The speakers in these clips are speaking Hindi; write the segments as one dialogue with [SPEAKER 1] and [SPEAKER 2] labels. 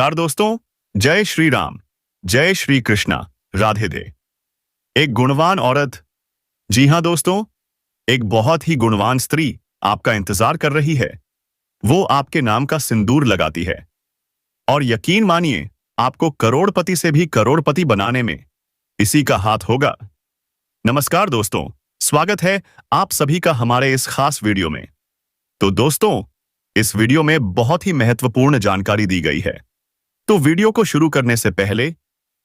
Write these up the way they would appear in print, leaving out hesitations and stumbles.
[SPEAKER 1] नमस्कार दोस्तों। जय श्री राम, जय श्री कृष्णा, राधे दे। एक गुणवान औरत, जी हाँ दोस्तों, एक बहुत ही गुणवान स्त्री आपका इंतजार कर रही है। वो आपके नाम का सिंदूर लगाती है और यकीन मानिए, आपको करोड़पति से भी करोड़पति बनाने में इसी का हाथ होगा। नमस्कार दोस्तों, स्वागत है आप सभी का हमारे इस खास वीडियो में। तो दोस्तों, इस वीडियो में बहुत ही महत्वपूर्ण जानकारी दी गई है। तो वीडियो को शुरू करने से पहले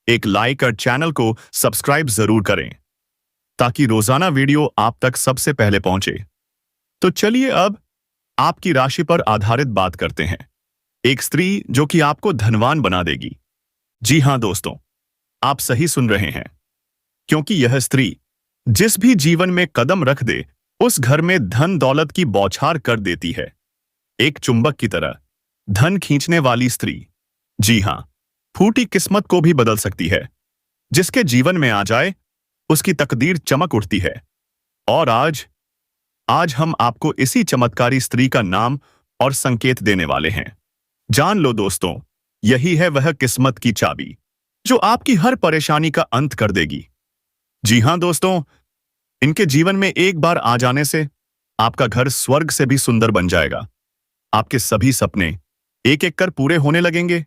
[SPEAKER 1] एक लाइक और चैनल को सब्सक्राइब जरूर करें ताकि रोजाना वीडियो आप तक सबसे पहले पहुंचे। तो चलिए अब आपकी राशि पर आधारित बात करते हैं। एक स्त्री जो कि आपको धनवान बना देगी। जी हां दोस्तों, आप सही सुन रहे हैं, क्योंकि यह स्त्री जिस भी जीवन में कदम रख दे उस घर में धन दौलत की बौछार कर देती है। एक चुंबक की तरह धन खींचने वाली स्त्री, जी हां, फूटी किस्मत को भी बदल सकती है। जिसके जीवन में आ जाए उसकी तकदीर चमक उठती है। और आज हम आपको इसी चमत्कारी स्त्री का नाम और संकेत देने वाले हैं। जान लो दोस्तों, यही है वह किस्मत की चाबी जो आपकी हर परेशानी का अंत कर देगी। जी हां दोस्तों, इनके जीवन में एक बार आ जाने से आपका घर स्वर्ग से भी सुंदर बन जाएगा। आपके सभी सपने एक एक कर पूरे होने लगेंगे।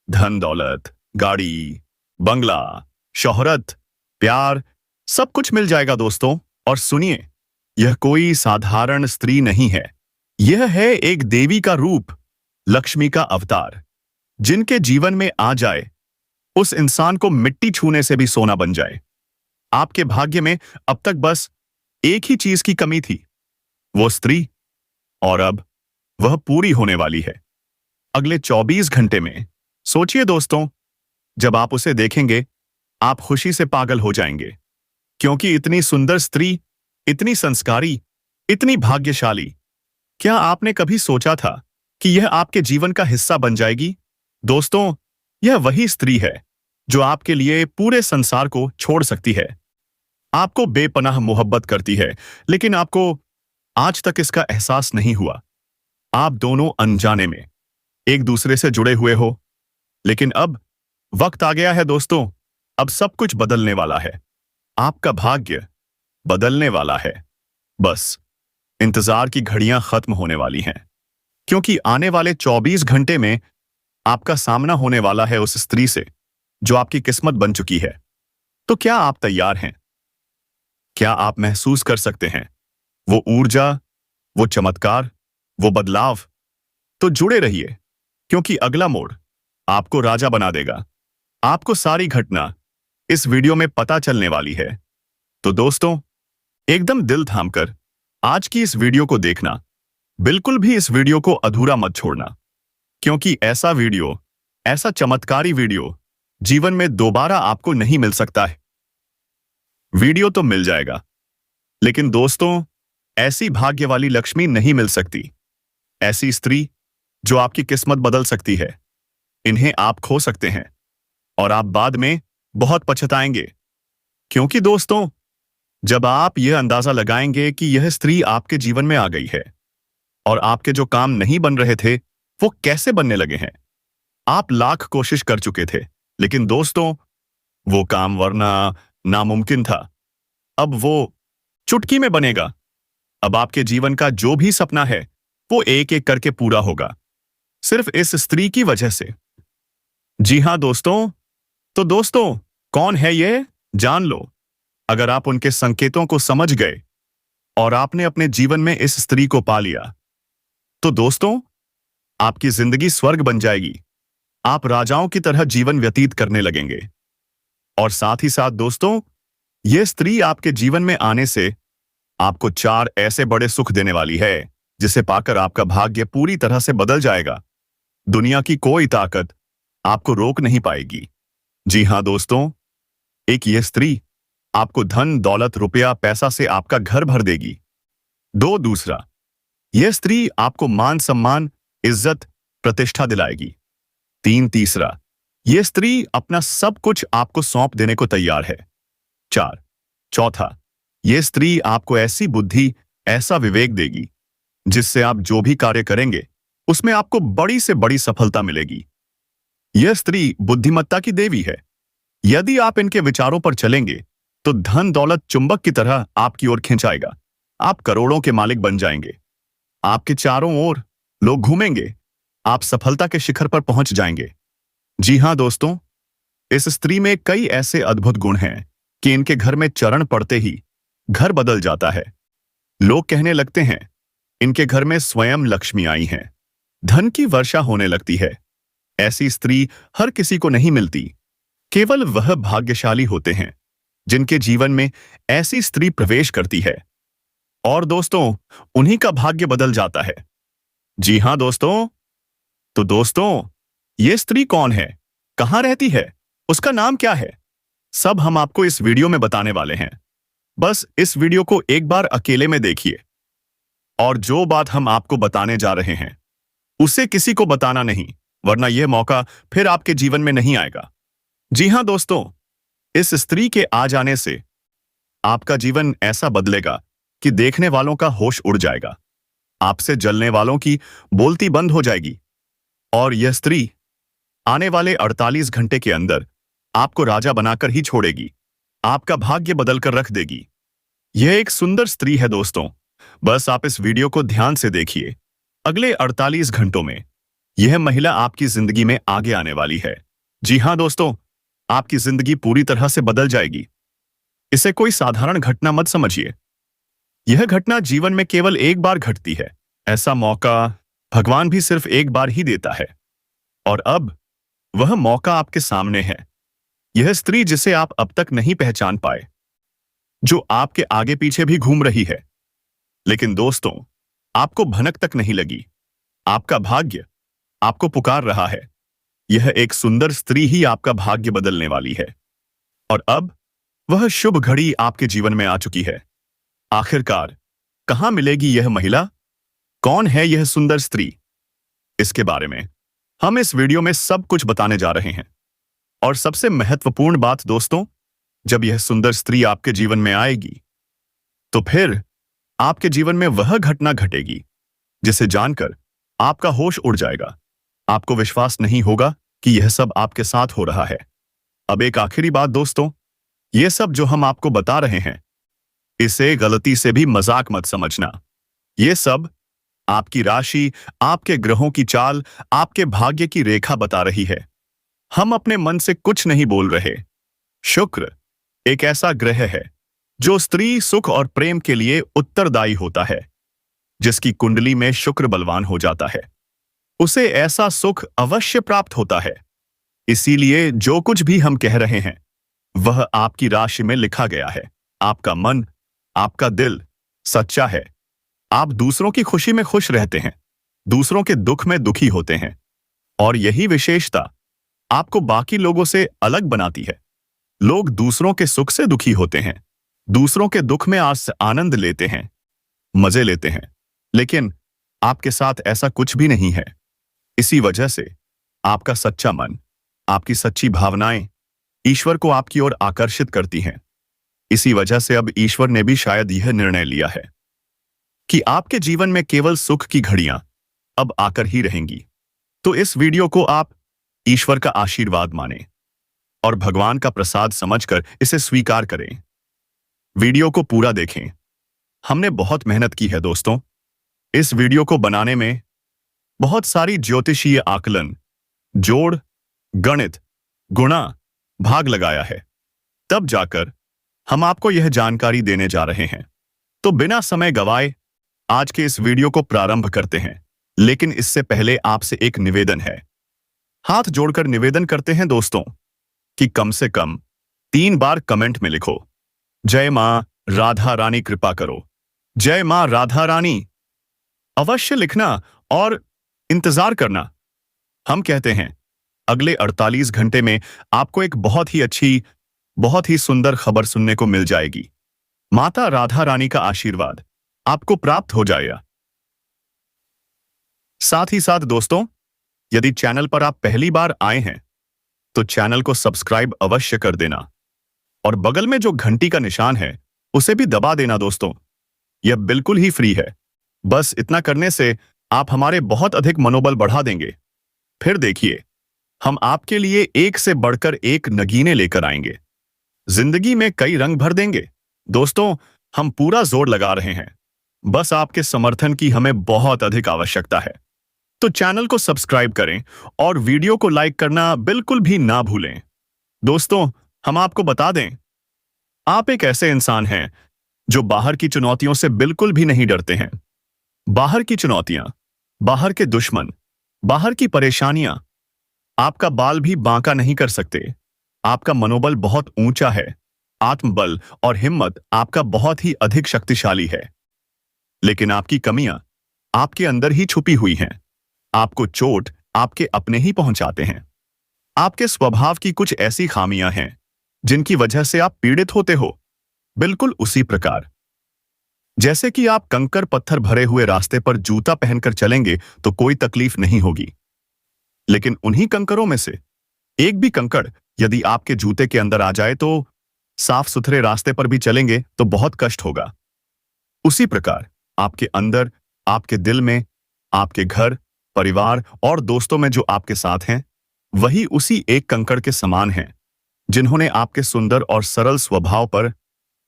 [SPEAKER 1] धन दौलत, गाड़ी, बंगला, शोहरत, प्यार, सब कुछ मिल जाएगा दोस्तों। और सुनिए, यह कोई साधारण स्त्री नहीं है। यह है एक देवी का रूप, लक्ष्मी का अवतार। जिनके जीवन में आ जाए उस इंसान को मिट्टी छूने से भी सोना बन जाए। आपके भाग्य में अब तक बस एक ही चीज की कमी थी, वो स्त्री, और अब वह पूरी होने वाली है अगले 24 घंटे में। सोचिए दोस्तों, जब आप उसे देखेंगे आप खुशी से पागल हो जाएंगे, क्योंकि इतनी सुंदर स्त्री, इतनी संस्कारी, इतनी भाग्यशाली, क्या आपने कभी सोचा था कि यह आपके जीवन का हिस्सा बन जाएगी? दोस्तों, यह वही स्त्री है जो आपके लिए पूरे संसार को छोड़ सकती है। आपको बेपनाह मोहब्बत करती है, लेकिन आपको आज तक इसका एहसास नहीं हुआ। आप दोनों अनजाने में एक दूसरे से जुड़े हुए हो, लेकिन अब वक्त आ गया है दोस्तों। अब सब कुछ बदलने वाला है। आपका भाग्य बदलने वाला है। बस इंतजार की घड़ियां खत्म होने वाली हैं, क्योंकि आने वाले 24 घंटे में आपका सामना होने वाला है उस स्त्री से जो आपकी किस्मत बन चुकी है। तो क्या आप तैयार हैं? क्या आप महसूस कर सकते हैं वो ऊर्जा, वो चमत्कार, वो बदलाव? तो जुड़े रहिए, क्योंकि अगला मोड़ आपको राजा बना देगा। आपको सारी घटना इस वीडियो में पता चलने वाली है। तो दोस्तों, एकदम दिल थामकर आज की इस वीडियो को देखना। बिल्कुल भी इस वीडियो को अधूरा मत छोड़ना, क्योंकि ऐसा वीडियो, ऐसा चमत्कारी वीडियो जीवन में दोबारा आपको नहीं मिल सकता है। वीडियो तो मिल जाएगा, लेकिन दोस्तों, ऐसी भाग्य वाली लक्ष्मी नहीं मिल सकती। ऐसी स्त्री जो आपकी किस्मत बदल सकती है। इन्हें आप खो सकते हैं और आप बाद में बहुत पछताएंगे, क्योंकि दोस्तों, जब आप यह अंदाजा लगाएंगे कि यह स्त्री आपके जीवन में आ गई है और आपके जो काम नहीं बन रहे थे वो कैसे बनने लगे हैं। आप लाख कोशिश कर चुके थे, लेकिन दोस्तों, वो काम वरना नामुमकिन था। अब वो चुटकी में बनेगा। अब आपके जीवन का जो भी सपना है वो एक एक करके पूरा होगा, सिर्फ इस स्त्री की वजह से। जी हां दोस्तों, तो दोस्तों, कौन है ये? जान लो। अगर आप उनके संकेतों को समझ गए और आपने अपने जीवन में इस स्त्री को पा लिया, तो दोस्तों, आपकी जिंदगी स्वर्ग बन जाएगी। आप राजाओं की तरह जीवन व्यतीत करने लगेंगे। और साथ ही साथ दोस्तों, यह स्त्री आपके जीवन में आने से आपको 4 ऐसे बड़े सुख देने वाली है जिसे पाकर आपका भाग्य पूरी तरह से बदल जाएगा। दुनिया की कोई ताकत आपको रोक नहीं पाएगी। जी हां दोस्तों, एक ये स्त्री आपको धन दौलत, रुपया, पैसा से आपका घर भर देगी। दूसरा, यह स्त्री आपको मान सम्मान, इज्जत, प्रतिष्ठा दिलाएगी। तीसरा, यह स्त्री अपना सब कुछ आपको सौंप देने को तैयार है। चौथा, यह स्त्री आपको ऐसी बुद्धि, ऐसा विवेक देगी जिससे आप जो भी कार्य करेंगे उसमें आपको बड़ी से बड़ी सफलता मिलेगी। यह स्त्री बुद्धिमत्ता की देवी है। यदि आप इनके विचारों पर चलेंगे तो धन दौलत चुंबक की तरह आपकी ओर खिंचाएगा। आप करोड़ों के मालिक बन जाएंगे। आपके चारों ओर लोग घूमेंगे। आप सफलता के शिखर पर पहुंच जाएंगे। जी हां दोस्तों, इस स्त्री में कई ऐसे अद्भुत गुण हैं कि इनके घर में चरण पड़ते ही घर बदल जाता है। लोग कहने लगते हैं इनके घर में स्वयं लक्ष्मी आई हैं। धन की वर्षा होने लगती है। ऐसी स्त्री हर किसी को नहीं मिलती। केवल वह भाग्यशाली होते हैं जिनके जीवन में ऐसी स्त्री प्रवेश करती है और दोस्तों उन्हीं का भाग्य बदल जाता है। जी हां दोस्तों, तो दोस्तों ये स्त्री कौन है, कहां रहती है, उसका नाम क्या है, सब हम आपको इस वीडियो में बताने वाले हैं। बस इस वीडियो को एक बार अकेले में देखिए और जो बात हम आपको बताने जा रहे हैं उसे किसी को बताना नहीं, वरना यह मौका फिर आपके जीवन में नहीं आएगा। जी हां दोस्तों, इस स्त्री के आ जाने से आपका जीवन ऐसा बदलेगा कि देखने वालों का होश उड़ जाएगा। आपसे जलने वालों की बोलती बंद हो जाएगी और यह स्त्री आने वाले 48 घंटे के अंदर आपको राजा बनाकर ही छोड़ेगी। आपका भाग्य बदलकर रख देगी। यह एक सुंदर स्त्री है दोस्तों। बस आप इस वीडियो को ध्यान से देखिए। अगले 48 घंटों में यह महिला आपकी जिंदगी में आगे आने वाली है। जी हां दोस्तों, आपकी जिंदगी पूरी तरह से बदल जाएगी। इसे कोई साधारण घटना मत समझिए। यह घटना जीवन में केवल एक बार घटती है। ऐसा मौका भगवान भी सिर्फ एक बार ही देता है और अब वह मौका आपके सामने है। यह स्त्री जिसे आप अब तक नहीं पहचान पाए, जो आपके आगे पीछे भी घूम रही है, लेकिन दोस्तों आपको भनक तक नहीं लगी। आपका भाग्य आपको पुकार रहा है। यह एक सुंदर स्त्री ही आपका भाग्य बदलने वाली है और अब वह शुभ घड़ी आपके जीवन में आ चुकी है। आखिरकार कहां मिलेगी यह महिला? कौन है यह सुंदर स्त्री? इसके बारे में हम इस वीडियो में सब कुछ बताने जा रहे हैं। और सबसे महत्वपूर्ण बात दोस्तों, जब यह सुंदर स्त्री आपके जीवन में आएगी तो फिर आपके जीवन में वह घटना घटेगी जिसे जानकर आपका होश उड़ जाएगा। आपको विश्वास नहीं होगा कि यह सब आपके साथ हो रहा है। अब एक आखिरी बात दोस्तों, यह सब जो हम आपको बता रहे हैं इसे गलती से भी मजाक मत समझना। यह सब आपकी राशि, आपके ग्रहों की चाल, आपके भाग्य की रेखा बता रही है। हम अपने मन से कुछ नहीं बोल रहे। शुक्र एक ऐसा ग्रह है जो स्त्री सुख और प्रेम के लिए उत्तरदायी होता है। जिसकी कुंडली में शुक्र बलवान हो जाता है उसे ऐसा सुख अवश्य प्राप्त होता है। इसीलिए जो कुछ भी हम कह रहे हैं वह आपकी राशि में लिखा गया है। आपका मन, आपका दिल सच्चा है। आप दूसरों की खुशी में खुश रहते हैं, दूसरों के दुख में दुखी होते हैं और यही विशेषता आपको बाकी लोगों से अलग बनाती है। लोग दूसरों के सुख से दुखी होते हैं, दूसरों के दुख में आनंद लेते हैं, मजे लेते हैं, लेकिन आपके साथ ऐसा कुछ भी नहीं है। इसी वजह से आपका सच्चा मन, आपकी सच्ची भावनाएं ईश्वर को आपकी ओर आकर्षित करती हैं। इसी वजह से अब ईश्वर ने भी शायद यह निर्णय लिया है कि आपके जीवन में केवल सुख की घड़ियां अब आकर ही रहेंगी। तो इस वीडियो को आप ईश्वर का आशीर्वाद माने और भगवान का प्रसाद समझकर इसे स्वीकार करें। वीडियो को पूरा देखें। हमने बहुत मेहनत की है दोस्तों। इस वीडियो को बनाने में बहुत सारी ज्योतिषीय आकलन, जोड़, गणित, गुणा, भाग लगाया है। तब जाकर हम आपको यह जानकारी देने जा रहे हैं। तो बिना समय गवाए आज के इस वीडियो को प्रारंभ करते हैं। लेकिन इससे पहले आपसे एक निवेदन है। हाथ जोड़कर निवेदन करते हैं दोस्तों कि कम से कम 3 बार कमेंट में लिखो, जय मां राधा रानी कृपा करो, जय मां राधा रानी। अवश्य लिखना और इंतजार करना। हम कहते हैं अगले 48 घंटे में आपको एक बहुत ही अच्छी, बहुत ही सुंदर खबर सुनने को मिल जाएगी। माता राधा रानी का आशीर्वाद आपको प्राप्त हो जाएगा। साथ ही साथ दोस्तों, यदि चैनल पर आप पहली बार आए हैं तो चैनल को सब्सक्राइब अवश्य कर देना और बगल में जो घंटी का निशान है उसे भी दबा देना दोस्तों। यह बिल्कुल ही फ्री है। बस इतना करने से आप हमारे बहुत अधिक मनोबल बढ़ा देंगे। फिर देखिए हम आपके लिए एक से बढ़कर एक नगीने लेकर आएंगे। जिंदगी में कई रंग भर देंगे। दोस्तों, हम पूरा जोर लगा रहे हैं। बस आपके समर्थन की हमें बहुत अधिक आवश्यकता है। तो चैनल को सब्सक्राइब करें और वीडियो को लाइक करना बिल्कुल भी ना भूलें। दोस्तों, हम आपको बता दें, आप एक ऐसे इंसान हैं जो बाहर की चुनौतियों से बिल्कुल भी नहीं डरते हैं। बाहर की चुनौतियां, बाहर के दुश्मन, बाहर की परेशानियां आपका बाल भी बांका नहीं कर सकते। आपका मनोबल बहुत ऊंचा है। आत्मबल और हिम्मत आपका बहुत ही अधिक शक्तिशाली है। लेकिन आपकी कमियां आपके अंदर ही छुपी हुई हैं। आपको चोट आपके अपने ही पहुंचाते हैं। आपके स्वभाव की कुछ ऐसी खामियां हैं जिनकी वजह से आप पीड़ित होते हो। बिल्कुल उसी प्रकार जैसे कि आप कंकर पत्थर भरे हुए रास्ते पर जूता पहनकर चलेंगे तो कोई तकलीफ नहीं होगी। लेकिन उन्हीं कंकरों में से एक भी कंकड़ यदि आपके जूते के अंदर आ जाए तो साफ सुथरे रास्ते पर भी चलेंगे तो बहुत कष्ट होगा। उसी प्रकार आपके अंदर, आपके दिल में, आपके घर, परिवार और दोस्तों में जो आपके साथ हैं, वही उसी एक कंकड़ के समान हैं, जिन्होंने आपके सुंदर और सरल स्वभाव पर,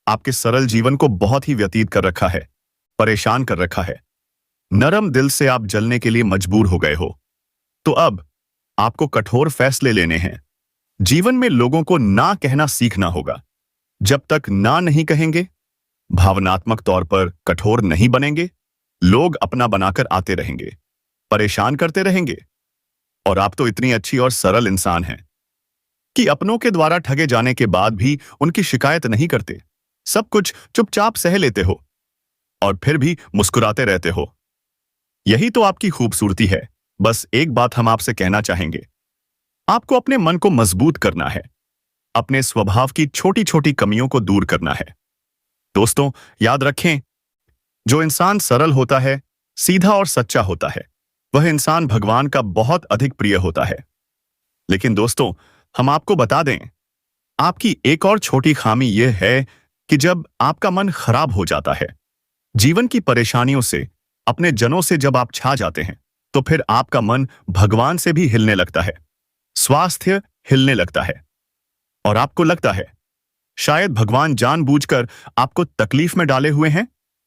[SPEAKER 1] आपके सरल जीवन को बहुत ही व्यतीत कर रखा है, परेशान कर रखा है। नरम दिल से आप जलने के लिए मजबूर हो गए हो। तो अब आपको कठोर फैसले लेने हैं। जीवन में लोगों को ना कहना सीखना होगा। जब तक ना नहीं कहेंगे, भावनात्मक तौर पर कठोर नहीं बनेंगे, लोग अपना बनाकर आते रहेंगे, परेशान करते रहेंगे। और आप तो इतनी अच्छी और सरल इंसान हैं कि अपनों के द्वारा ठगे जाने के बाद भी उनकी शिकायत नहीं करते। सब कुछ चुपचाप सह लेते हो और फिर भी मुस्कुराते रहते हो। यही तो आपकी खूबसूरती है। बस एक बात हम आपसे कहना चाहेंगे, आपको अपने मन को मजबूत करना है। अपने स्वभाव की छोटी छोटी कमियों को दूर करना है। दोस्तों, याद रखें, जो इंसान सरल होता है, सीधा और सच्चा होता है, वह इंसान भगवान का बहुत अधिक प्रिय होता है। लेकिन दोस्तों, हम आपको बता दें, आपकी एक और छोटी खामी यह है कि जब आपका मन खराब हो जाता है, जीवन की परेशानियों से, अपने जनों से जब आप छा जाते हैं, तो फिर आपका मन भगवान से भी हिलने लगता है, स्वास्थ्य हिलने लगता है। और आपको लगता है शायद भगवान जानबूझकर आपको तकलीफ में डाले हुए हैं,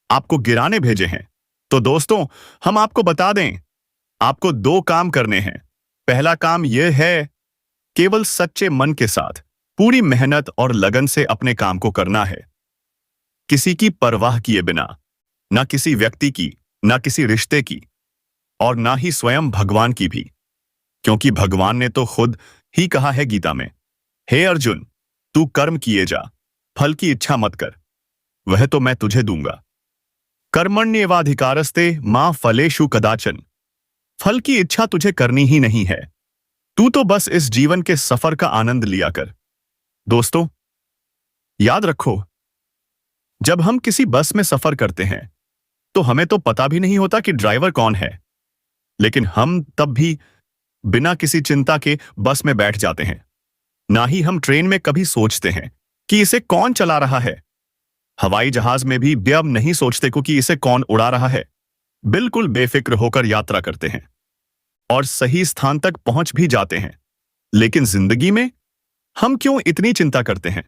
[SPEAKER 1] आपको गिराने भेजे हैं। तो दोस्तों, हम आपको बता दें, आपको दो काम करने हैं। पहला काम यह है, केवल सच्चे मन के साथ पूरी मेहनत और लगन से अपने काम को करना है, किसी की परवाह किए बिना, ना किसी व्यक्ति की, ना किसी रिश्ते की, और ना ही स्वयं भगवान की भी। क्योंकि भगवान ने तो खुद ही कहा है गीता में, हे अर्जुन, तू कर्म किए जा, फल की इच्छा मत कर, वह तो मैं तुझे दूंगा। कर्मण्येवाधिकारस्ते मां फलेषु कदाचन। फल की इच्छा तुझे करनी ही नहीं है। तू तो बस इस जीवन के सफर का आनंद लिया कर। दोस्तों, याद रखो, जब हम किसी बस में सफर करते हैं तो हमें तो पता भी नहीं होता कि ड्राइवर कौन है, लेकिन हम तब भी बिना किसी चिंता के बस में बैठ जाते हैं। ना ही हम ट्रेन में कभी सोचते हैं कि इसे कौन चला रहा है। हवाई जहाज में भी अब नहीं सोचते कि इसे कौन उड़ा रहा है। बिल्कुल बेफिक्र होकर यात्रा करते हैं और सही स्थान तक पहुंच भी जाते हैं। लेकिन जिंदगी में हम क्यों इतनी चिंता करते हैं?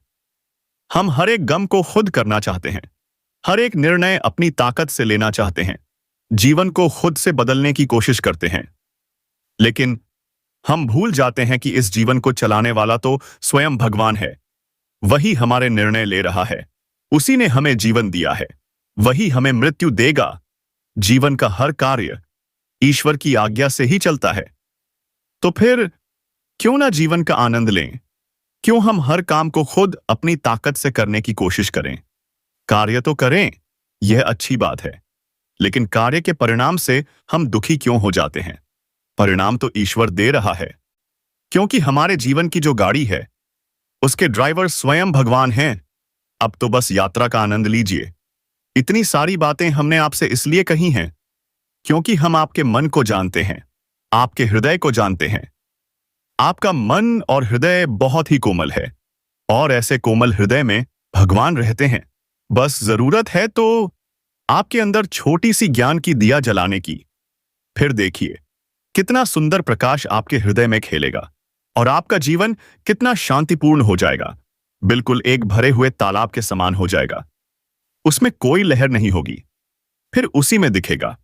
[SPEAKER 1] हम हर एक गम को खुद करना चाहते हैं, हर एक निर्णय अपनी ताकत से लेना चाहते हैं, जीवन को खुद से बदलने की कोशिश करते हैं। लेकिन हम भूल जाते हैं कि इस जीवन को चलाने वाला तो स्वयं भगवान है। वही हमारे निर्णय ले रहा है, उसी ने हमें जीवन दिया है, वही हमें मृत्यु देगा। जीवन का हर कार्य ईश्वर की आज्ञा से ही चलता है। तो फिर क्यों ना जीवन का आनंद लें? क्यों हम हर काम को खुद अपनी ताकत से करने की कोशिश करें? कार्य तो करें, यह अच्छी बात है, लेकिन कार्य के परिणाम से हम दुखी क्यों हो जाते हैं? परिणाम तो ईश्वर दे रहा है, क्योंकि हमारे जीवन की जो गाड़ी है उसके ड्राइवर स्वयं भगवान हैं। अब तो बस यात्रा का आनंद लीजिए। इतनी सारी बातें हमने आपसे इसलिए कही हैं क्योंकि हम आपके मन को जानते हैं, आपके हृदय को जानते हैं। आपका मन और हृदय बहुत ही कोमल है और ऐसे कोमल हृदय में भगवान रहते हैं। बस जरूरत है तो आपके अंदर छोटी सी ज्ञान की दिया जलाने की। फिर देखिए कितना सुंदर प्रकाश आपके हृदय में खेलेगा। और आपका जीवन कितना शांतिपूर्ण हो जाएगा। बिल्कुल एक भरे हुए तालाब के समान हो जाएगा। उसमें कोई लहर नहीं होगी। फिर उसी में दिखेगा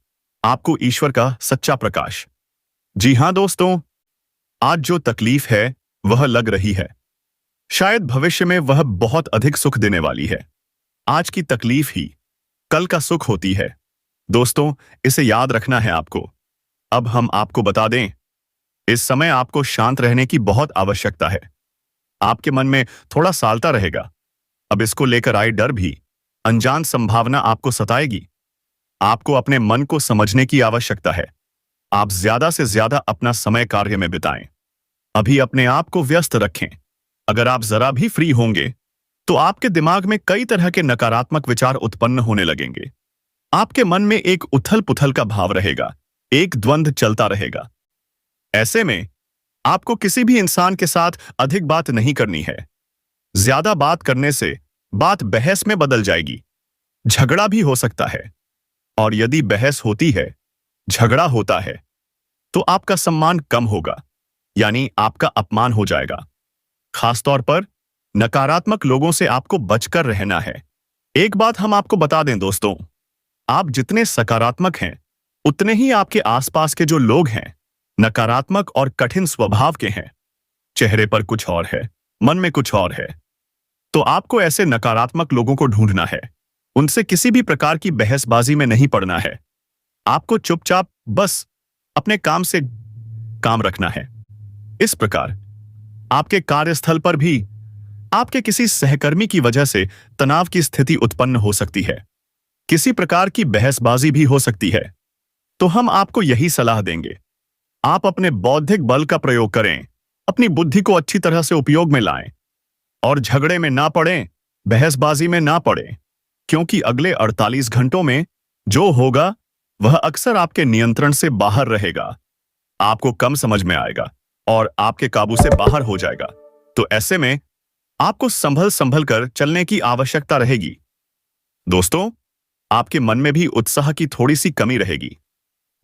[SPEAKER 1] आपको ईश्वर का सच्चा प्रकाश। जी हां दोस्तों, आज जो तकलीफ है वह लग रही है, शायद भविष्य में वह बहुत अधिक सुख देने वाली है। आज की तकलीफ ही कल का सुख होती है। दोस्तों, इसे याद रखना है आपको। अब हम आपको बता दें, इस समय आपको शांत रहने की बहुत आवश्यकता है। आपके मन में थोड़ा सालता रहेगा। अब इसको लेकर आए डर भी, अनजान संभावना आपको सताएगी। आपको अपने मन को समझने की आवश्यकता है। आप ज्यादा से ज्यादा अपना समय कार्य में बिताएं। अभी अपने आप को व्यस्त रखें। अगर आप जरा भी फ्री होंगे तो आपके दिमाग में कई तरह के नकारात्मक विचार उत्पन्न होने लगेंगे। आपके मन में एक उथल पुथल का भाव रहेगा, एक द्वंद्व चलता रहेगा। ऐसे में आपको किसी भी इंसान के साथ अधिक बात नहीं करनी है। ज्यादा बात करने से बात बहस में बदल जाएगी। झगड़ा भी हो सकता है, और यदि बहस होती है, झगड़ा होता है, तो आपका सम्मान कम होगा, यानी आपका अपमान हो जाएगा। खासतौर पर नकारात्मक लोगों से आपको बचकर रहना है। एक बात हम आपको बता दें दोस्तों, आप जितने सकारात्मक हैं, उतने ही आपके आसपास के जो लोग हैं नकारात्मक और कठिन स्वभाव के हैं। चेहरे पर कुछ और है, मन में कुछ और है। तो आपको ऐसे नकारात्मक लोगों को ढूंढना है। उनसे किसी भी प्रकार की बहसबाजी में नहीं पड़ना है। आपको चुपचाप बस अपने काम से काम रखना है। इस प्रकार आपके कार्यस्थल पर भी आपके किसी सहकर्मी की वजह से तनाव की स्थिति उत्पन्न हो सकती है। किसी प्रकार की बहसबाजी भी हो सकती है। तो हम आपको यही सलाह देंगे, आप अपने बौद्धिक बल का प्रयोग करें, अपनी बुद्धि को अच्छी तरह से उपयोग में लाएं और झगड़े में ना पड़ें, बहसबाजी में ना पड़ें, क्योंकि अगले 48 घंटों में जो होगा वह अक्सर आपके नियंत्रण से बाहर रहेगा। आपको कम समझ में आएगा और आपके काबू से बाहर हो जाएगा। तो ऐसे में आपको संभल संभल कर चलने की आवश्यकता रहेगी। दोस्तों, आपके मन में भी उत्साह की थोड़ी सी कमी रहेगी।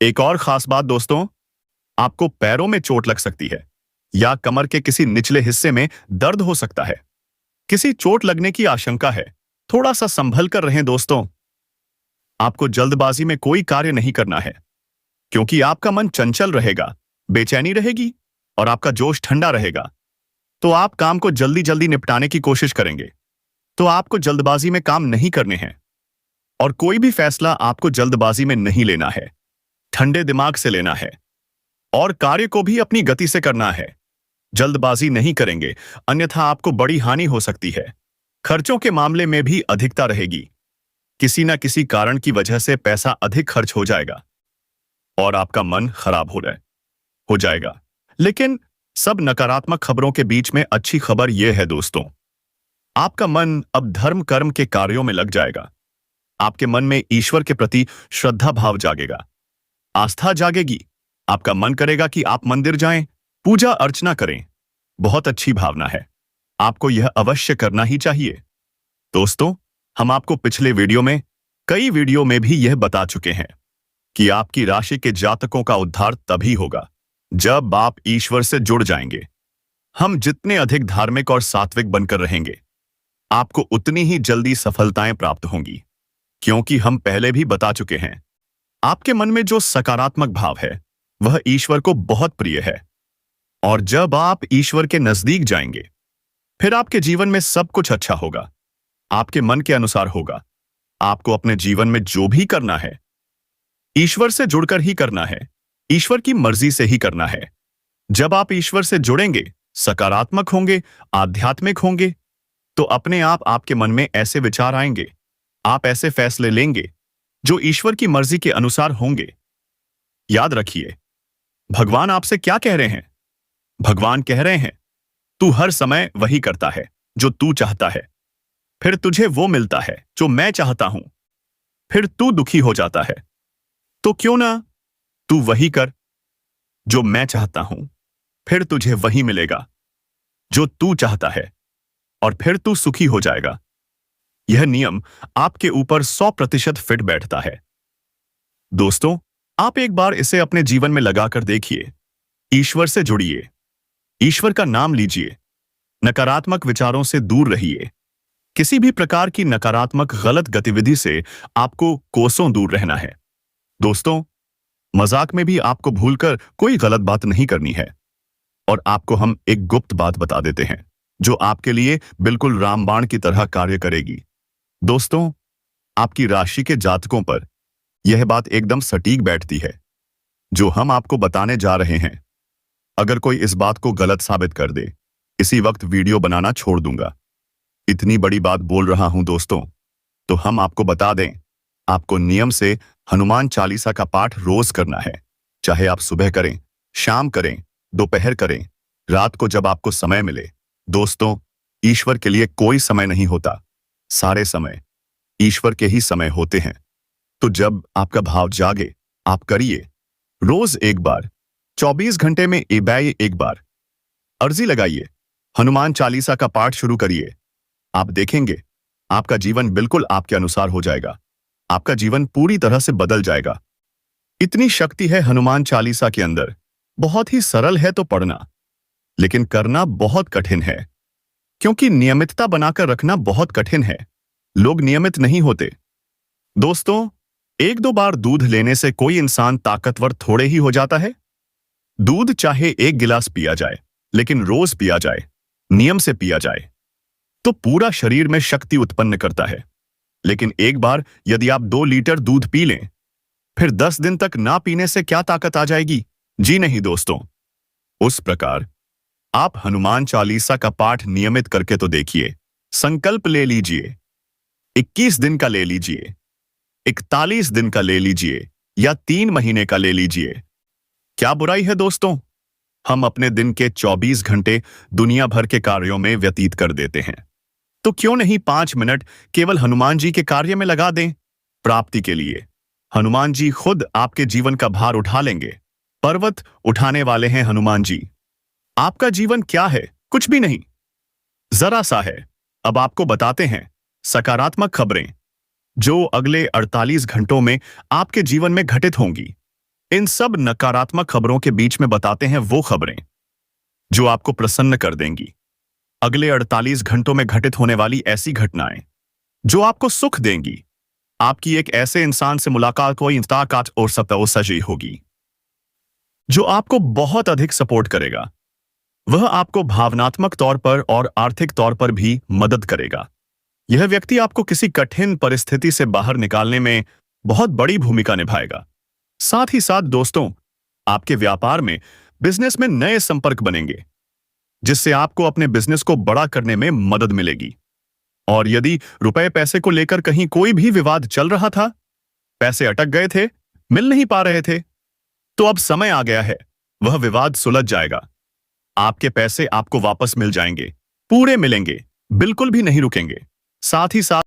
[SPEAKER 1] एक और खास बात दोस्तों, आपको पैरों में चोट लग सकती है या कमर के किसी निचले हिस्से में दर्द हो सकता है। किसी चोट लगने की आशंका है। थोड़ा सा संभल कर रहें दोस्तों। आपको जल्दबाजी में कोई कार्य नहीं करना है, क्योंकि आपका मन चंचल रहेगा, बेचैनी रहेगी और आपका जोश ठंडा रहेगा। तो आप काम को जल्दी जल्दी निपटाने की कोशिश करेंगे। तो आपको जल्दबाजी में काम नहीं करने हैं और कोई भी फैसला आपको जल्दबाजी में नहीं लेना है। ठंडे दिमाग से लेना है और कार्य को भी अपनी गति से करना है। जल्दबाजी नहीं करेंगे, अन्यथा आपको बड़ी हानि हो सकती है। खर्चों के मामले में भी अधिकता रहेगी। किसी न किसी कारण की वजह से पैसा अधिक खर्च हो जाएगा और आपका मन खराब हो जाएगा। लेकिन सब नकारात्मक खबरों के बीच में अच्छी खबर यह है दोस्तों, आपका मन अब धर्म कर्म के कार्यों में लग जाएगा। आपके मन में ईश्वर के प्रति श्रद्धा भाव जागेगा, आस्था जागेगी। आपका मन करेगा कि आप मंदिर जाएं, पूजा अर्चना करें। बहुत अच्छी भावना है, आपको यह अवश्य करना ही चाहिए। दोस्तों, हम आपको पिछले वीडियो में, कई वीडियो में भी यह बता चुके हैं कि आपकी राशि के जातकों का उद्धार तभी होगा जब आप ईश्वर से जुड़ जाएंगे। हम जितने अधिक धार्मिक और सात्विक बनकर रहेंगे, आपको उतनी ही जल्दी सफलताएं प्राप्त होंगी, क्योंकि हम पहले भी बता चुके हैं, आपके मन में जो सकारात्मक भाव है वह ईश्वर को बहुत प्रिय है। और जब आप ईश्वर के नजदीक जाएंगे, फिर आपके जीवन में सब कुछ अच्छा होगा, आपके मन के अनुसार होगा। आपको अपने जीवन में जो भी करना है, ईश्वर से जुड़कर ही करना है, ईश्वर की मर्जी से ही करना है। जब आप ईश्वर से जुड़ेंगे, सकारात्मक होंगे, आध्यात्मिक होंगे, तो अपने आप आपके मन में ऐसे विचार आएंगे, आप ऐसे फैसले लेंगे जो ईश्वर की मर्जी के अनुसार होंगे। याद रखिए, भगवान आपसे क्या कह रहे हैं? भगवान कह रहे हैं, तू हर समय वही करता है जो तू चाहता है, फिर तुझे वो मिलता है जो मैं चाहता हूं, फिर तू दुखी हो जाता है। तो क्यों ना तू वही कर जो मैं चाहता हूं, फिर तुझे वही मिलेगा जो तू चाहता है और फिर तू सुखी हो जाएगा। यह नियम आपके ऊपर 100% फिट बैठता है। दोस्तों, आप एक बार इसे अपने जीवन में लगाकर देखिए। ईश्वर से जुड़िए, ईश्वर का नाम लीजिए। नकारात्मक विचारों से दूर रहिए। किसी भी प्रकार की नकारात्मक गलत गतिविधि से आपको कोसों दूर रहना है। दोस्तों, मजाक में भी आपको भूलकर कोई गलत बात नहीं करनी है। और आपको हम एक गुप्त बात बता देते हैं जो आपके लिए बिल्कुल रामबाण की तरह कार्य करेगी। दोस्तों, आपकी राशि के जातकों पर यह बात एकदम सटीक बैठती है जो हम आपको बताने जा रहे हैं। अगर कोई इस बात को गलत साबित कर दे, इसी वक्त वीडियो बनाना छोड़ दूंगा। इतनी बड़ी बात बोल रहा हूं दोस्तों, तो हम आपको बता दें, आपको नियम से हनुमान चालीसा का पाठ रोज करना है। चाहे आप सुबह करें, शाम करें, दोपहर करें, रात को, जब आपको समय मिले। दोस्तों, ईश्वर के लिए कोई समय नहीं होता। सारे समय ईश्वर के ही समय होते हैं। तो जब आपका भाव जागे, आप करिए। रोज एक बार, 24 घंटे में एक बार अर्जी लगाइए। हनुमान चालीसा का पाठ शुरू करिए। आप देखेंगे आपका जीवन बिल्कुल आपके अनुसार हो जाएगा। आपका जीवन पूरी तरह से बदल जाएगा। इतनी शक्ति है हनुमान चालीसा के अंदर। बहुत ही सरल है तो पढ़ना, लेकिन करना बहुत कठिन है, क्योंकि नियमितता बनाकर रखना बहुत कठिन है। लोग नियमित नहीं होते। दोस्तों, 1-2 बार दूध लेने से कोई इंसान ताकतवर थोड़े ही हो जाता है। दूध चाहे 1 गिलास पिया जाए, लेकिन रोज पिया जाए, नियम से पिया जाए, तो पूरा शरीर में शक्ति उत्पन्न करता है। लेकिन एक बार यदि आप 2 लीटर दूध पी लें, फिर 10 दिन तक ना पीने से क्या ताकत आ जाएगी? जी नहीं दोस्तों। उस प्रकार आप हनुमान चालीसा का पाठ नियमित करके तो देखिए। संकल्प ले लीजिए। 21 दिन का ले लीजिए, 41 दिन का ले लीजिए, या 3 महीने का ले लीजिए। क्या बुराई है दोस्तों? हम अपने दिन के 24 घंटे दुनिया भर के कार्यों में व्यतीत कर देते हैं, तो क्यों नहीं 5 मिनट केवल हनुमान जी के कार्य में लगा दें? प्राप्ति के लिए हनुमान जी खुद आपके जीवन का भार उठा लेंगे। पर्वत उठाने वाले हैं हनुमान जी। आपका जीवन क्या है? कुछ भी नहीं, जरा सा है। अब आपको बताते हैं सकारात्मक खबरें जो अगले 48 घंटों में आपके जीवन में घटित होंगी। इन सब नकारात्मक खबरों के बीच में बताते हैं वो खबरें जो आपको प्रसन्न कर देंगी। अगले 48 घंटों में घटित होने वाली ऐसी घटनाएं जो आपको सुख देंगी। आपकी एक ऐसे इंसान से मुलाकात और सजी होगी जो आपको बहुत अधिक सपोर्ट करेगा। वह आपको भावनात्मक तौर पर और आर्थिक तौर पर भी मदद करेगा। यह व्यक्ति आपको किसी कठिन परिस्थिति से बाहर निकालने में बहुत बड़ी भूमिका निभाएगा। साथ ही साथ दोस्तों, आपके व्यापार में, बिजनेस में नए संपर्क बनेंगे, जिससे आपको अपने बिजनेस को बड़ा करने में मदद मिलेगी। और यदि रुपए पैसे को लेकर कहीं कोई भी विवाद चल रहा था, पैसे अटक गए थे, मिल नहीं पा रहे थे, तो अब समय आ गया है, वह विवाद सुलझ जाएगा। आपके पैसे आपको वापस मिल जाएंगे, पूरे मिलेंगे, बिल्कुल भी नहीं रुकेंगे। साथ ही साथ